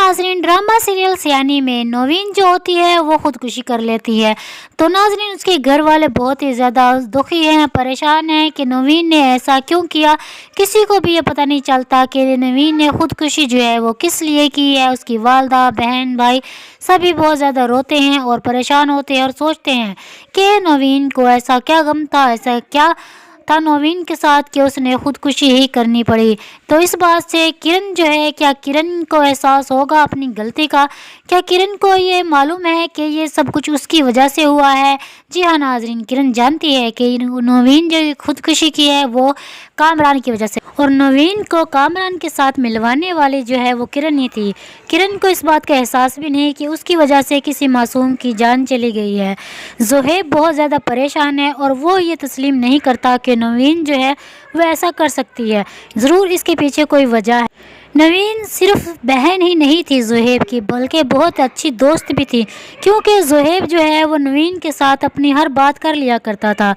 नाजरीन, drama serials यानी में नवीन जो होती है वो खुदकुशी कर लेती है। तो नाजरीन, उसके घर वाले बहुत ही ज़्यादा दुखी हैं, परेशान हैं कि नवीन ने ऐसा क्यों किया। किसी को भी ये पता नहीं चलता कि नवीन ने खुदकुशी जो है वो किस लिए की है। उसकी वालदा, बहन, भाई सभी बहुत ज़्यादा रोते हैं और परेशान होते हैं और सोचते हैं कि नवीन को ऐसा क्या गम था, ऐसा क्या था नवीन के साथ कि उसने खुदकुशी ही करनी पड़ी। तो इस बात से किरण जो है, क्या किरण को एहसास होगा अपनी गलती का? क्या किरण को ये मालूम है कि ये सब कुछ उसकी वजह से हुआ है? जी हाँ नाजरीन, किरण जानती है कि नवीन जो खुदकुशी की है वो कामरान की वजह से, और नवीन को कामरान के साथ मिलवाने वाली जो है वो किरण ही थी। किरण को इस बात का एहसास भी नहीं कि उसकी वजह से किसी मासूम की जान चली गई है। ज़ोहैब बहुत ज़्यादा परेशान है और वो ये तस्लीम नहीं करता कि नवीन जो है वो ऐसा कर सकती है। ज़रूर इसके पीछे कोई वजह है। नवीन सिर्फ बहन ही नहीं थी ज़ोहैब की, बल्कि बहुत अच्छी दोस्त भी थी, क्योंकि ज़ोहैब जो है वो नवीन के साथ अपनी हर बात कर लिया करता था।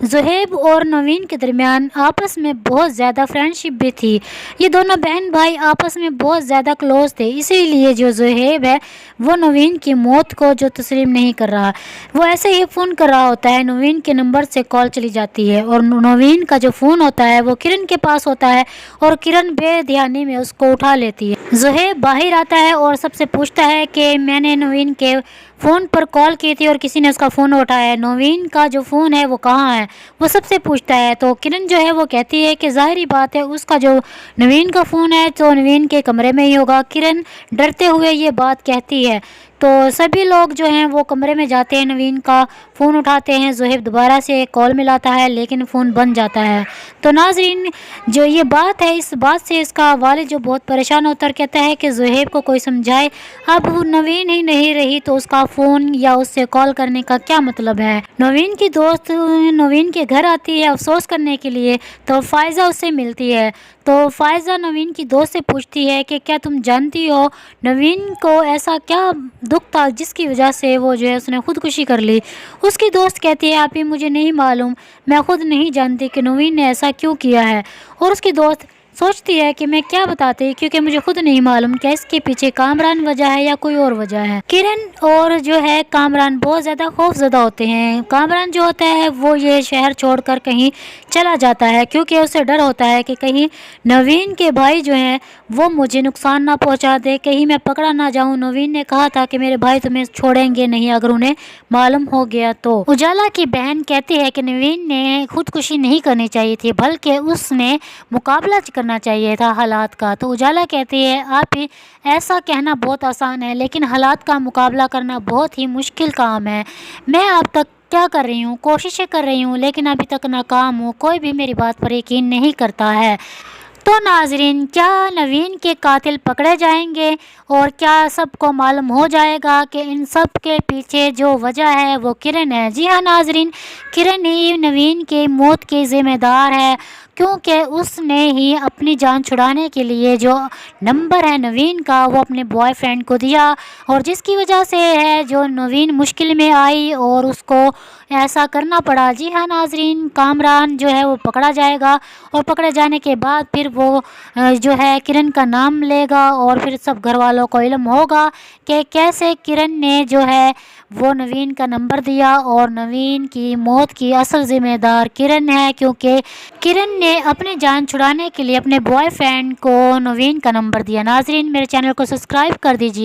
ज़ोहैब और नवीन के दरमियान आपस में बहुत ज़्यादा फ्रेंडशिप भी थी। ये दोनों बहन भाई आपस में बहुत ज़्यादा क्लोज थे। इसीलिए जो ज़ोहैब है वो नवीन की मौत को जो तस्लीम नहीं कर रहा, वो ऐसे ही फ़ोन कर रहा होता है, नवीन के नंबर से कॉल चली जाती है और नवीन का जो फ़ोन होता है वो किरण के पास होता है और किरण बेध्यानी में उसको उठा लेती है। ज़ोहैब बाहर आता है और सबसे पूछता है कि मैंने नवीन के फ़ोन पर कॉल की थी और किसी ने उसका फ़ोन उठाया है, नवीन का जो फ़ोन है वो कहाँ है, वो सबसे पूछता है। तो किरण जो है वो कहती है कि ज़ाहिरी बात है उसका जो नवीन का फ़ोन है तो नवीन के कमरे में ही होगा। किरण डरते हुए ये बात कहती है तो सभी लोग जो हैं वो कमरे में जाते हैं, नवीन का फ़ोन उठाते हैं। ज़ोहैब दोबारा से कॉल मिलाता है लेकिन फ़ोन बंद जाता है। तो नाजरीन, जो ये बात है, इस बात से इसका वालिद जो बहुत परेशान होता है, कहता है कि ज़ोहैब को कोई समझाए। अब वो नवीन ही नहीं रही तो उसका फ़ोन या उससे कॉल करने का क्या मतलब है। नवीन की दोस्त नवीन के घर आती है अफसोस करने के लिए, तो फ़ायज़ा उससे मिलती है। तो फ़ायज़ा नवीन की दोस्त से पूछती है कि क्या तुम जानती हो नवीन को ऐसा क्या दुख था जिसकी वजह से वो जो है उसने खुदकुशी कर ली। उसकी दोस्त कहती है आप ही मुझे नहीं मालूम, मैं खुद नहीं जानती कि नवीन ने ऐसा क्यों किया है। और उसकी दोस्त सोचती है कि मैं क्या बताती, क्योंकि मुझे खुद नहीं मालूम क्या इसके पीछे कामरान वजह है या कोई और वजह है। किरण और जो है कामरान बहुत ज़्यादा खौफज़दा होते हैं। कामरान जो होता है वो ये शहर छोड़कर कहीं चला जाता है, क्योंकि उसे डर होता है कि कहीं नवीन के भाई जो हैं वो मुझे नुकसान ना पहुंचा दे, कहीं मैं पकड़ा ना जाऊं। नवीन ने कहा था कि मेरे भाई तुम्हें छोड़ेंगे नहीं अगर उन्हें मालूम हो गया तो। उजाला की बहन कहती है कि नवीन ने खुदकुशी नहीं करनी चाहिए थी, बल्कि उसने मुकाबला करना चाहिए था हालात का। तो उजाला कहती है आप ही ऐसा कहना बहुत आसान है, लेकिन हालात का मुकाबला करना बहुत ही मुश्किल काम है। मैं अब तक क्या कर रही हूँ, कोशिशें कर रही हूँ, लेकिन अभी तक नाकाम हूँ। कोई भी मेरी बात पर यकीन नहीं करता है। तो नाजरीन, क्या नवीन के कातिल पकड़े जाएंगे और क्या सबको मालूम हो जाएगा कि इन सब के पीछे जो वजह है वो किरण है? जी हाँ नाजरीन, किरण ही नवीन की मौत की ज़िम्मेदार है, क्योंकि उसने ही अपनी जान छुड़ाने के लिए जो नंबर है नवीन का वो अपने बॉयफ्रेंड को दिया, और जिसकी वजह से है जो नवीन मुश्किल में आई और उसको ऐसा करना पड़ा। जी हाँ नाजरीन, कामरान जो है वो पकड़ा जाएगा और पकड़े जाने के बाद फिर वो जो है किरण का नाम लेगा और फिर सब घर वालों को इल्म होगा कि कैसे किरण ने जो है वो नवीन का नंबर दिया और नवीन की मौत की असल ज़िम्मेदार किरण है, क्योंकि किरण ने अपनी जान छुड़ाने के लिए अपने बॉयफ्रेंड को नवीन का नंबर दिया। नाजरीन, मेरे चैनल को सब्सक्राइब कर दीजिए।